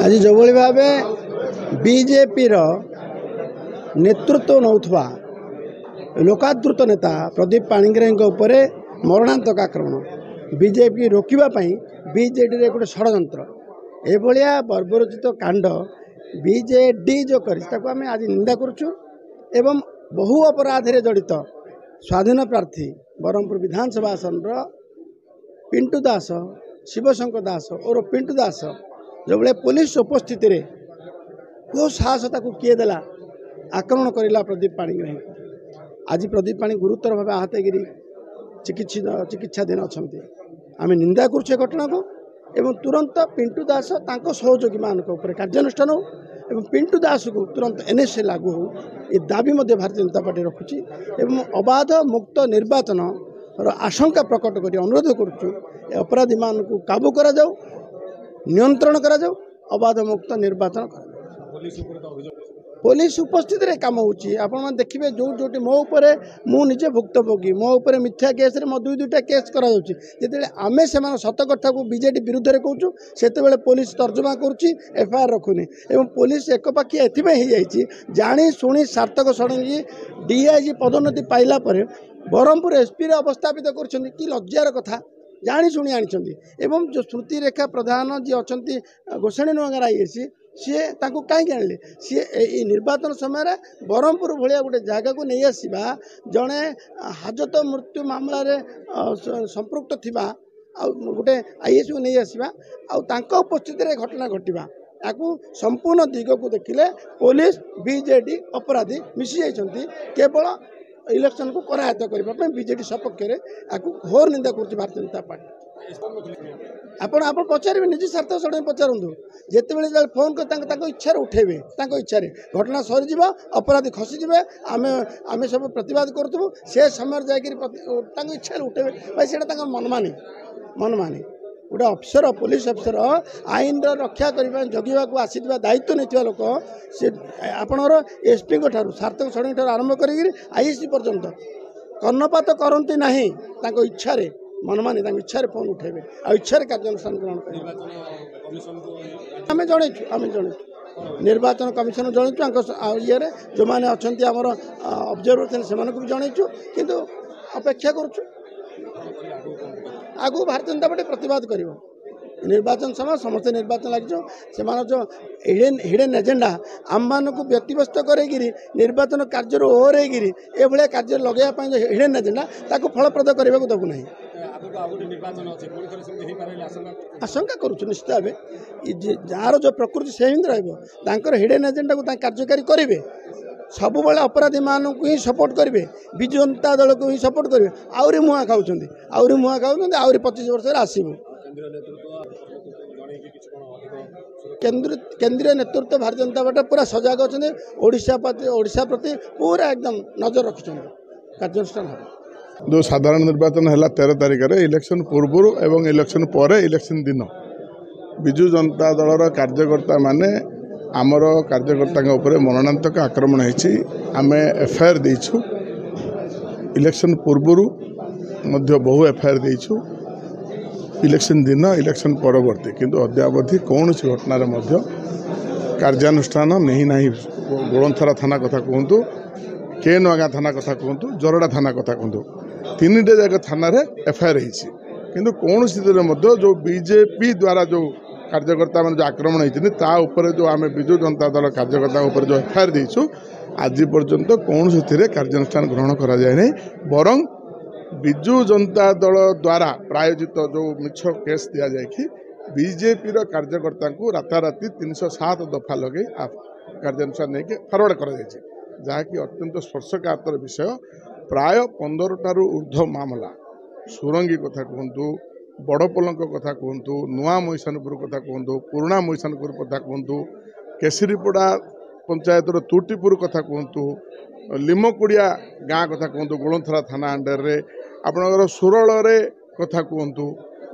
आज जो भाव बीजेपी नेतृत्व नौथवा लोकादृत नेता प्रदीप पाणिग्राही मरणांतक आक्रमण बीजेपी रोकवाई बीजेडी गोटे षड्यंत्र एभलिया बर्बरचित कांड बीजेडी जो करें आज निंदा करुचु एवं बहु अपराध जड़ित स्वाधीन प्रार्थी बरहमपुर विधानसभा आसन पिंटू दास शिवशंकर दास और पिंटू दास जो बड़े पुलिस उपस्थित को साहस किए देला आक्रमण करला प्रदीप पाणिग्राही आज प्रदीप पाणी गुरुतर भाव आहत गिरी चिकित्साधीन अच्छा आम निंदा करुचे घटना को एवं तुरंत पिंटू दास सहयोगी मान कार्यानुष्ठान हो एवं पिंटू दास को तुरंत एनएसए लागू हो ये दाबी भारतीय जनता पार्टी रखुची एवं अबाध मुक्त निर्वाचन आशंका प्रकट कर अनुरोध करुचु अपराधी मान को काबू करा जाऊ नियंत्रण करा जाऊ अबाध मुक्त निर्वाचन पुलिस उपस्थित रे काम होची आपण देखिए जो जोटी मो उपरे मु निजे भुक्तभोगी मो उपरे मिथ्या केस रे मो दुईटा केस करा जाउची जेते आमे सेमान सत कथा को बीजेडी विरुद्ध रे कहूचु सेते पुलिस तर्जमा करुची एफआईआर रखुनी एवं पुलिस एक पाखी एथिमे ही जाईची जानी सुनी सार्थक षडंगी डीआईजी पदोन्नति पाइला परे बरहमपुर एसपी रे अवस्थापित करछन कि लज्जार कथा जानी शुणी आनी एवं जो श्रुति रेखा प्रधान जी अच्छा गोसाणी नुआगार आईएसी सी कहीं आणले सी निर्वाचन समय बरहमपुर भाया गोटे जगह को नहीं आसवा जड़े हाजत मृत्यु मामलें संपृक्त थिबा गोटे आईएस को नहीं आसवा उपस्थित घटना घटवा या संपूर्ण दिग को देखिले पुलिस बीजेडी अपराधी मिसी जाइछंती केवल इलेक्शन को करायत्त करने बीजेडी सपक्ष में घोर निंदा कर भारतीय जनता पार्टी आप पचारे निज स्वार्थ सड़े पचारूँ जिते फोन कर इच्छा उठेबे इच्छा घटना सरीज अपराधी खसीजे आम सब प्रतिवाद करूँ से समय जाकर इच्छा उठेबे भाई से मनमानी गोटे अफसर पुलिस अफसर आईन रक्षा करने जगवा को आसी दायित्व नहीं लोक से आपणर एसपी सार्थक षडंगी आरंभ कर आईएससी पर्यंत कर्णपात करती ना इच्छा मनमानी इच्छा फोन उठेबे आ इच्छा कार्यानुष्ठान ग्रहण करें आम जन निर्वाचन कमिशन जनइु ये जो मैंने अच्छा आमर ऑब्जर्वर से भी जनइु किंतु अपेक्षा करुचु आगु भारतीय जनता पार्टी प्रतिवाद कर निर्वाचन समय समस्त निर्वाचन लगे से जो हिडन एजेंडा आम मान को व्यतिव्यस्त कर निर्वाचन कार्य ओहर एभलिया कार्य लगेगा जो हिडन एजेंडा ताको फलप्रद करने को देवु ना आशंका करुचु निश्चित भाव जार जो प्रकृति से हिंदी हिडन एजेंडा को कार्यकारी करेंगे सब बड़े अपराधी मानू ही सपोर्ट करेंगे विजु जनता दल को ही सपोर्ट करेंगे आहरी मुआ खाऊँ आहरी 25 वर्ष आसबू केंद्रीय नेतृत्व भारतीय जनता पार्टी पूरा सजग अच्छा ओडिशा प्रति पूरा एकदम नजर रखिंट कार्यानुष्ठान जो साधारण निर्वाचन है 13 तारिख में इलेक्शन पूर्व एवं इलेक्शन पर इलेक्शन दिन विजु जनता दलर कार्यकर्ता माने आमर कार्यकर्ता उपर मरणांतक आक्रमण होती आम एफआईआर देछु इलेक्शन पूर्व बहु एफआईआर देछु इलेक्शन दिन इलेक्शन परवर्ती किंतु अद्यावधि कौन घटनार कार्यानुष्ठान नहीं ना गोलंथरा थाना कथा कहतु के नगा थाना कथा कहतु जरड़ा थाना कथा कहतु 3टे जाक थाना एफआईआर किंतु कौन जो बीजेपी द्वारा जो कार्यकर्ता मान जो आक्रमण होती जो आम विजु जनता दल कार्यकर्ता उपर जो एफआईआर देछु आज पर्यंत कौन से कार्यानुष्ठान ग्रहण करा जाए नहीं बरं विजु जनता दल द्वारा प्रायोजित जो मिछ केस दि जाए बीजेपी कार्यकर्ता को राताराति 307 दफा लगे कार्यानुष्ठान नहीं फरवर्ड कर जहाँकि अत्यंत स्पर्शकातर विषय प्राय 15टारू ऊर्ध्व मामला सुरंगी कथा कहतु बड़पोलंक कथा कहतु नुआ महिषानपुर कथा कहतु पुराणा महिषानपुर कथा कहतु केसरीपड़ा पंचायतर तुटीपुर कथा कहतु लिमकुड़िया गाँ कथा कहतु गोलंथरा थाना अंडर रे आपणकर सुरल कथा कहतु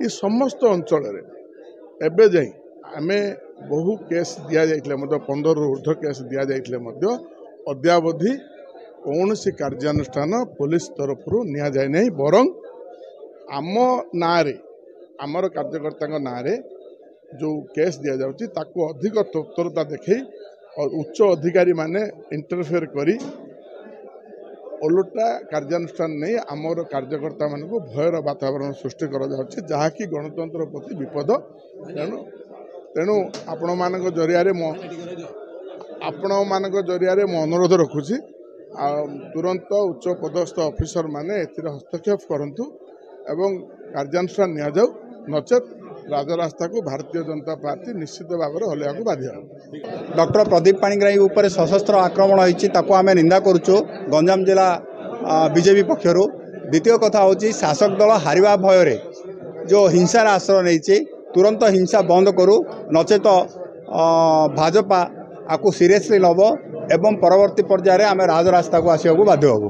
ये समस्त अंचल एवं जाई आम बहु केस दि जाइए 15 ऊर्ध्व केस दि जाइए अद्यावधि कौन सी कार्यानुष्ठान पुलिस तरफ नि जाए नहीं बरं आम ना आमर कार्यकर्ता ना जो केस दि जाउची ताकू अधिक तत्परता देखै और उच्च अधिकारी माने इंटरफेयर करी ओलटा कार्यानुष्ठान नहीं आमर कार्यकर्ता मान भयर वातावरण सृष्टि करा जाउची जहाँकि गणतंत्र प्रति विपद तेणु तेणु आपण मान जरिया मु अनुरोध रखुची तुरंत उच्च पदस्थ ऑफिसर माने एथिरे हस्तक्षेप करंतु एवं कार्यानुष्ठान निया जाऊ नचेत राजरास्ता को भारतीय जनता पार्टी निश्चित भाव में हलिया को बाध्य। डॉक्टर प्रदीप पाणिग्राही उपर सशस्त्र आक्रमण होती आम निंदा करुचु गंजाम जिला बीजेपी पक्षर। द्वितीय कथा हूँ शासक दल हारिबा भय जो हिंसार आश्रय नहीं तुरंत हिंसा बंद करू नचेत भाजपा आपको सीरियसली नब एवं परवर्ती पर्यायर आम राजरास्ता को आसवा बाध्य हबू।